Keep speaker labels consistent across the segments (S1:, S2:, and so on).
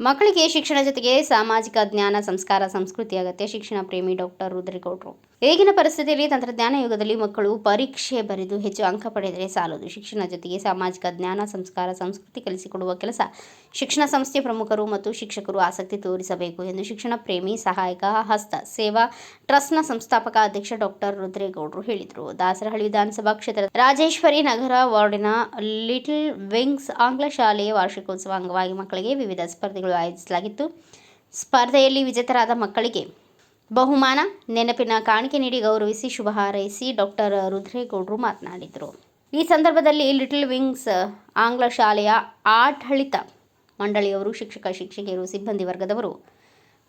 S1: ಮಕ್ಕಳಿಗೆ ಶಿಕ್ಷಣ ಜೊತೆಗೆ ಸಾಮಾಜಿಕ ಜ್ಞಾನ, ಸಂಸ್ಕಾರ, ಸಂಸ್ಕೃತಿ ಅಗತ್ಯ. ಶಿಕ್ಷಣ ಪ್ರೇಮಿ ಡಾಕ್ಟರ್ ರುದ್ರೇಗೌಡರು. ಈಗಿನ ಪರಿಸ್ಥಿತಿಯಲ್ಲಿ ತಂತ್ರಜ್ಞಾನ ಯುಗದಲ್ಲಿ ಮಕ್ಕಳು ಪರೀಕ್ಷೆ ಬರೆದು ಹೆಚ್ಚು ಅಂಕ ಪಡೆದರೆ ಸಾಲದು. ಶಿಕ್ಷಣ ಜೊತೆಗೆ ಸಾಮಾಜಿಕ ಜ್ಞಾನ, ಸಂಸ್ಕಾರ, ಸಂಸ್ಕೃತಿ ಕಲಿಸಿಕೊಡುವ ಕೆಲಸ ಶಿಕ್ಷಣ ಸಂಸ್ಥೆ ಪ್ರಮುಖರು ಮತ್ತು ಶಿಕ್ಷಕರು ಆಸಕ್ತಿ ತೋರಿಸಬೇಕು ಎಂದು ಶಿಕ್ಷಣ ಪ್ರೇಮಿ ಸಹಾಯಕ ಹಸ್ತ ಸೇವಾ ಟ್ರಸ್ಟ್ನ ಸಂಸ್ಥಾಪಕ ಅಧ್ಯಕ್ಷ ಡಾಕ್ಟರ್ ರುದ್ರೇಗೌಡರು ಹೇಳಿದರು. ದಾಸರಹಳ್ಳಿ ವಿಧಾನಸಭಾ ಕ್ಷೇತ್ರದ ರಾಜೇಶ್ವರಿ ನಗರ ವಾರ್ಡಿನ ಲಿಟಲ್ ವಿಂಗ್ಸ್ ಆಂಗ್ಲ ಶಾಲೆಯ ವಾರ್ಷಿಕೋತ್ಸವ ಅಂಗವಾಗಿ ಮಕ್ಕಳಿಗೆ ವಿವಿಧ ಸ್ಪರ್ಧೆಗಳು ಆಯೋಜಿಸಲಾಗಿತ್ತು. ಸ್ಪರ್ಧೆಯಲ್ಲಿ ವಿಜೇತರಾದ ಮಕ್ಕಳಿಗೆ ಬಹುಮಾನ, ನೆನಪಿನ ಕಾಣಿಕೆ ನೀಡಿ ಗೌರವಿಸಿ ಶುಭ ಹಾರೈಸಿ ಡಾಕ್ಟರ್ ರುದ್ರೇಗೌಡರು ಮಾತನಾಡಿದರು. ಈ ಸಂದರ್ಭದಲ್ಲಿ ಲಿಟಲ್ ವಿಂಗ್ಸ್ ಆಂಗ್ಲ ಶಾಲೆಯ ಆಡಳಿತ ಮಂಡಳಿಯವರು, ಶಿಕ್ಷಕ ಶಿಕ್ಷಕಿಯರು, ಸಿಬ್ಬಂದಿ ವರ್ಗದವರು,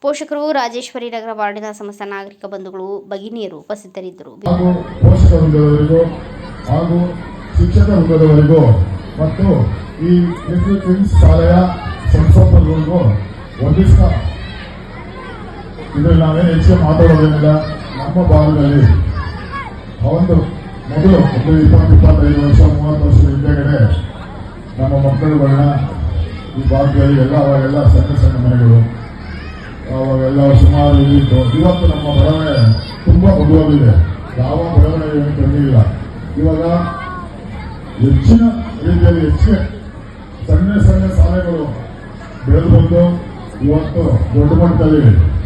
S1: ಪೋಷಕರು, ರಾಜೇಶ್ವರಿ ನಗರ ವಾರ್ಡಿನ ಸಮಸ್ತ ನಾಗರಿಕ ಬಂಧುಗಳು, ಭಗಿನಿಯರು ಉಪಸ್ಥಿತರಿದ್ದರು.
S2: ಶಿಕ್ಷಕ ವೃಂದದವರಿಗೂ ಮತ್ತು ಈ ಲಿಟಲ್ ವಿಂಗ್ಸ್ ಶಾಲೆಯ ಸಂಸ್ಥಾಪಕರಿಗೂ ಒಂದಿಷ್ಟು ಇದರಲ್ಲಿ ನಾವೇನು ಹೆಚ್ಚಿಗೆ ಮಾತಾಡೋದೇನಿಲ್ಲ. ನಮ್ಮ ಭಾಗದಲ್ಲಿ ಒಂದು ಮೊದಲು 20-25 ವರ್ಷ 30 ವರ್ಷದ ಹಿಂದೆಗಡೆ ನಮ್ಮ ಮಕ್ಕಳುಗಳನ್ನ ಈ ಭಾಗದಲ್ಲಿ ಅವಾಗೆಲ್ಲ ಸಣ್ಣ ಮನೆಗಳು, ಅವಾಗೆಲ್ಲ ಸುಮಾರು ಇದ್ದಿದ್ದು. ಇವತ್ತು ನಮ್ಮ ಬಡವಣೆ ತುಂಬ ಮಗುವಾಗಿದೆ. ಯಾವ ಬಡವಣೆ ಏನು ಕಮ್ಮಿ ಇಲ್ಲ. ಇವಾಗ ಹೆಚ್ಚಿನ ರೀತಿಯಲ್ಲಿ ಹೆಚ್ಚಿಗೆ ಸಣ್ಣ ಶಾಲೆಗಳು ಬೆಳೆದು ಬಂದು ಇವತ್ತು ದೊಡ್ಡ ಮಟ್ಟದಲ್ಲಿ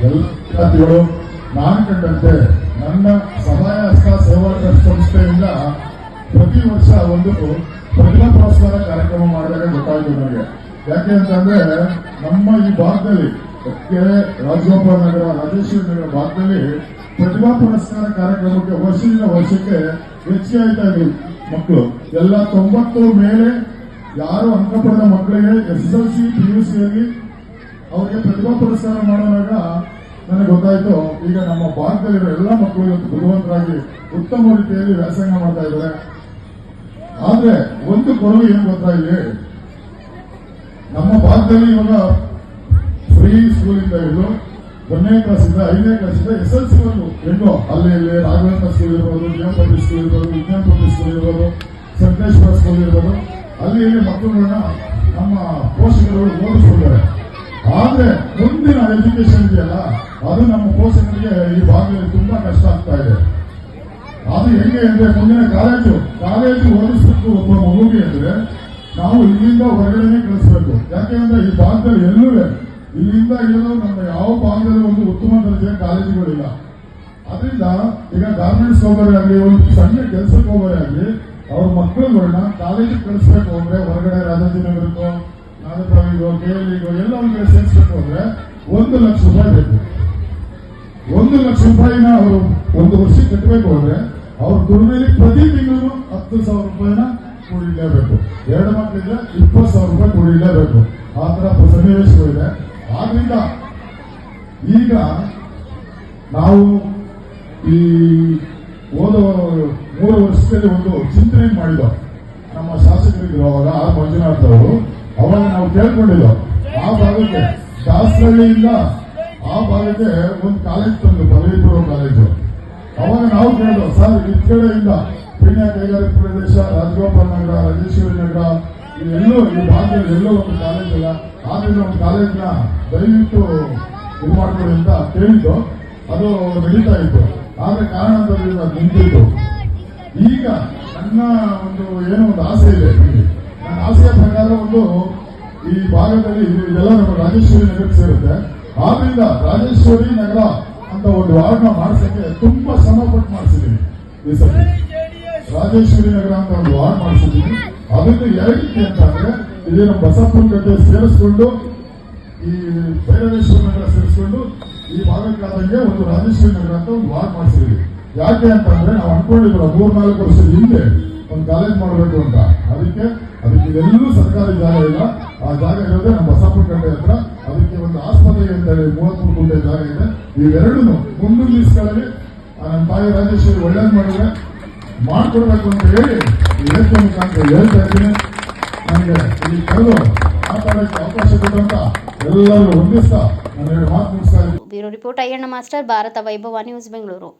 S2: ಎಲ್ಲ ವಿದ್ಯಾರ್ಥಿಗಳು ನಾನು ಕಂಡಂತೆ ನನ್ನ ಸಹಾಯ ಹಸ್ತ ಸೇವಾ ಟ್ರಸ್ಟ್ ಸಂಸ್ಥೆಯಿಂದ ಪ್ರತಿ ವರ್ಷ ಒಂದು ಪ್ರತಿಭಾ ಪುರಸ್ಕಾರ ಕಾರ್ಯಕ್ರಮ ಮಾಡಿದಾಗ ಗೊತ್ತಾಯಿತು ನನಗೆ. ಯಾಕೆ ಅಂತಂದ್ರೆ ನಮ್ಮ ಈ ಭಾಗದಲ್ಲಿ ರಾಜಗೋಪಾಲ ನಗರ, ರಾಜೇಶ್ವರಿ ನಗರ ಭಾಗದಲ್ಲಿ ಪ್ರತಿಭಾ ಪುರಸ್ಕಾರ ಕಾರ್ಯಕ್ರಮಕ್ಕೆ ವರ್ಷದಿಂದ ವರ್ಷಕ್ಕೆ ಹೆಚ್ಚಿಗೆ ಆಯ್ತಾ ಇದ್ರು ಮಕ್ಕಳು. ಎಲ್ಲ 90 ಮೇಲೆ ಯಾರು ಅಂಕ ಪಡೆದ ಮಕ್ಕಳಿಗೆ SSLC PUCಯಲ್ಲಿ ಅವರಿಗೆ ಪ್ರತಿಭಾ ಪುರಸ್ಕಾರ ಮಾಡುವಾಗ ನನಗೆ ಗೊತ್ತಾಯ್ತು, ಈಗ ನಮ್ಮ ಭಾರತದಲ್ಲಿರೋ ಎಲ್ಲ ಮಕ್ಕಳು ಇವತ್ತು ಬುದ್ಧಿವಂತರಾಗಿ ಉತ್ತಮ ರೀತಿಯಲ್ಲಿ ವ್ಯಾಸಂಗ ಮಾಡ್ತಾ ಇದ್ದಾರೆ. ಆದ್ರೆ ಒಂದು ಕೊರಗು ಏನು ಗೊತ್ತಾ, ಇಲ್ಲಿ ನಮ್ಮ ಭಾರತದಲ್ಲಿ ಇವಾಗ ಫ್ರೀ ಸ್ಕೂಲಿಂದ ಹಿಡಿದು 1ನೇ ಕ್ಲಾಸಿಂದ 5ನೇ ಕ್ಲಾಸಿಂದ SSLC ವರೆಗೂ ಹೆಣ್ಣು ಅಲ್ಲಿ ಇಲ್ಲಿ ರಾಘವೇಂದ್ರ ಸ್ಕೂಲ್ ಇರ್ಬೋದು, ಜಿಎಂಪಿ ಸ್ಕೂಲ್ ಇರ್ಬೋದು, ವಿಜ್ಞಾನಪತಿ ಸ್ಕೂಲ್ ಇರ್ಬೋದು, ಸಂಕೇಶ್ವರ ಸ್ಕೂಲ್ ಇರ್ಬೋದು, ಅಲ್ಲಿ ಇಲ್ಲಿ ಮಕ್ಕಳನ್ನ ನಮ್ಮ ಪೋಷಕರು ಓದಿಸ್ಕೊಳ್ತಾರೆ. ಆದ್ರೆ ಮುಂದಿನ ಎಜುಕೇಶನ್ ಇದೆಯಲ್ಲ, ಅದು ನಮ್ಮ ಪೋಷಕರಿಗೆ ಈ ಭಾಗದಲ್ಲಿ ತುಂಬಾ ಕಷ್ಟ ಆಗ್ತಾ ಇದೆ. ಅದು ಹೆಂಗೆ ಅಂದ್ರೆ ಮುಂದಿನ ಕಾಲೇಜು ಓದಿಸ್ಬೇಕು ಒಬ್ಬ ಮಗುಗೆ ಅಂದ್ರೆ ನಾವು ಇಲ್ಲಿಂದ ಹೊರಗಡೆನೆ ಕಳಿಸ್ಬೇಕು. ಯಾಕೆಂದ್ರೆ ಈ ಭಾಗದಲ್ಲಿ ಎಲ್ಲೂ ಇಲ್ಲಿಂದ ಇರೋದು ನಮ್ಮ ಯಾವ ಭಾಗದಲ್ಲಿ ಒಂದು ಉತ್ತಮ ದರ್ಜೆಯ ಕಾಲೇಜುಗಳಿಲ್ಲ. ಅದರಿಂದ ಈಗ ಗಾರ್ಮೆಂಟ್ಸ್ ಹೋಗೋರೇ ಆಗಲಿ, ಒಂದು ಸಣ್ಣ ಕೆಲಸಕ್ಕೆ ಹೋಗೋರೇ ಆಗಲಿ, ಅವ್ರ ಮಕ್ಕಳುಗಳನ್ನ ಕಾಲೇಜಿಗೆ ಕಳಿಸ್ಬೇಕು ಅಂದ್ರೆ ಹೊರಗಡೆ ರಾಜಾಜಿನಗರಕ್ಕೋ, ನಾಗಪ್ರವಿಗೋ, KLEಗೋ ಎಲ್ಲ ಒಂದು ಕಡೆ ಸೇರಿಸ್ಬೇಕು ಅಂದ್ರೆ 1 ಲಕ್ಷ ರೂಪಾಯಿ ಬೇಕು. 1 ಲಕ್ಷ ರೂಪಾಯಿನ ಅವರು ಒಂದು ವರ್ಷಕ್ಕೆ ಕಟ್ಟಬೇಕು ಅಂದ್ರೆ ಅವ್ರ ದುಡಿಮೆಯಲ್ಲಿ ಪ್ರತಿ ತಿಂಗಳು 10,000 ರೂಪಾಯಿನ ಕೂಡಿಡಲೇಬೇಕು. 2 ಮಕ್ಕಳಿದ್ರೆ 20,000 ರೂಪಾಯಿ ಕೂಡಿಡಲೇಬೇಕು. ಆ ತರ ಸನ್ನಿವೇಶಗಳಿದೆ. ಆದ್ರಿಂದ ಈಗ ನಾವು ಈ ಓದೋ 3 ವರ್ಷದಲ್ಲಿ ಒಂದು ಚಿಂತನೆ ಮಾಡಿದ್ವು ನಮ್ಮ ಶಾಸಕರಿದ್ರು ಅವಾಗ ಆರ್ ಮಂಜುನಾಥ್ ಅವರು. ಅವಾಗ ನಾವು ಕೇಳ್ಕೊಂಡಿದ್ದೋ ಆ ಭಾಗಕ್ಕೆ ದಾಸರಹಳ್ಳಿಯಿಂದ ಆ ಭಾಗಕ್ಕೆ ಒಂದು ಕಾಲೇಜ್ ತಂದು, ಪದವಿ ಪೂರ್ವ ಕಾಲೇಜು. ಅವಾಗ ನಾವು ಕೇಳಿದ್ವು, ಸರ್ ಈ ಕಡೆಯಿಂದ ಪೀಣ್ಯ ಕೈಗಾರಿಕಾ ಪ್ರದೇಶ, ರಾಜಗೋಪಾಲ ನಗರ, ರಾಜೇಶ್ವರಿ ನಗರ ಎಲ್ಲೂ ಈ ಭಾಗದಲ್ಲಿ ಎಲ್ಲೋ ಒಂದು ಕಾಲೇಜ್ ಇಲ್ಲ, ಆದ್ರಿಂದ ಒಂದು ಕಾಲೇಜ್ನ ದಯವಿಟ್ಟು ಇದು ಮಾಡ್ಕೊಳ್ಳಿ ಅಂತ ಕೇಳಿದ್ದು. ಅದು ನಡೀತಾ ಇತ್ತು. ಆದ್ರೆ ಕಾರಣಾಂತರದಿಂದ ನಿಂತಿದ್ದು. ಈಗ ನನ್ನ ಒಂದು ಏನೋ ಒಂದು ಆಸೆ ಇದೆ. ನನ್ನ ಆಸೆಯ ಪ್ರಕಾರ ಒಂದು ಈ ಭಾಗದಲ್ಲಿ ಇದೆಲ್ಲ ನಮ್ಮ ರಾಜೇಶ್ವರಿ ನಗರಕ್ಕೆ ಸೇರುತ್ತೆ. ಆದ್ರಿಂದ ರಾಜೇಶ್ವರಿ ನಗರ ಅಂತ ಒಂದು ವಾರ್ಡ್ನ ಮಾಡಿಸಕ್ಕೆ ತುಂಬಾ ಶ್ರಮ ಪಟ್ಟು ಮಾಡಿಸಿದ್ದೀನಿ. ಈ ಸತಿ ರಾಜೇಶ್ವರಿ ನಗರ ಅಂತ ಒಂದು ವಾರ್ಡ್ ಮಾಡಿಸಿದ್ದೀನಿ. ಅದನ್ನು ಯಾಕೆ ಅಂತಂದ್ರೆ ಇಲ್ಲಿ ನಮ್ಮ ಬಸಪ್ಪನ ಗದ್ದೆ ಸೇರಿಸ್ಕೊಂಡು ಈ ಭೈರವೇಶ್ವರ ನಗರ ಸೇರಿಸ್ಕೊಂಡು ಈ ಭಾಗಕ್ಕಾದಂಗೆ ಒಂದು ರಾಜೇಶ್ವರಿ ನಗರ ಅಂತ ಒಂದು ವಾರ್ಡ್ ಮಾಡಿಸಿದ್ವಿ. ಯಾಕೆ ಅಂತಂದ್ರೆ ನಾವು ಅನ್ಕೊಂಡಿದ್ರು 3-4 ವರ್ಷದ ಹಿಂದೆ ಒಂದು ಕಾಲೇಜ್ ಮಾಡಬೇಕು ಅಂತ. ಅದಕ್ಕೆ ಇದೆಲ್ಲೂ ಸರ್ಕಾರಿ ಜಾಗ ಇಲ್ಲ. ಆ ಜಾಗ ಇರೋದೇ ನಮ್ಮ ಬಸಪ್ಪನ ಗಡ್ಡೆ ಹತ್ರ. ಅದಕ್ಕೆ ಒಂದು ಆಸ್ಪತ್ರೆ ಅಂತ ಹೇಳಿ 33 ಗುಂಟೆ ಜಾಗ ಇದೆ. ಇವೆರಡೂ ಮುಂದಿನ ನನ್ನ ತಾಯಿ ರಾಜೇಶ್ವರಿ ಒಳ್ಳೇದು ಮಾಡಿದ್ರೆ ಮಾಡ್ಕೊಡ್ಬೇಕು ಅಂತ ಹೇಳಿ ವೇದಿಕೆ ಮುಖಾಂತರ ಹೇಳ್ತಾ ಇದ್ದೀನಿ. ನನಗೆ ಇಲ್ಲಿ ಕರೆದು ಮಾತಾಡೋಕ್ಕೆ ಅವಕಾಶ ಕೊಟ್ಟಂತ ಎಲ್ಲರೂ ಹೊಂದಿಸ್ತಾ ನಾನು ಮಾತು ಮುಗಿಸ್ತಾ ಇದ್ದೀನಿ.
S1: Bureau report Ayyanna master, Bharat Vaibhav news, Bengaluru.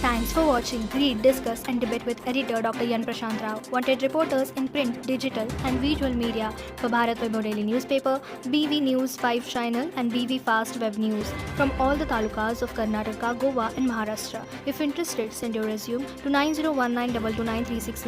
S3: Thanks for watching. Read, discuss, and debate with editor Dr. Yan Prashant Rao. Wanted reporters in print, digital, and visual media for Bharat Vaibhav Daily Newspaper, BV News 5 Channel, and BV Fast Web News from all the talukas of Karnataka, Goa, and Maharashtra. If interested, send your resume to 9019229369.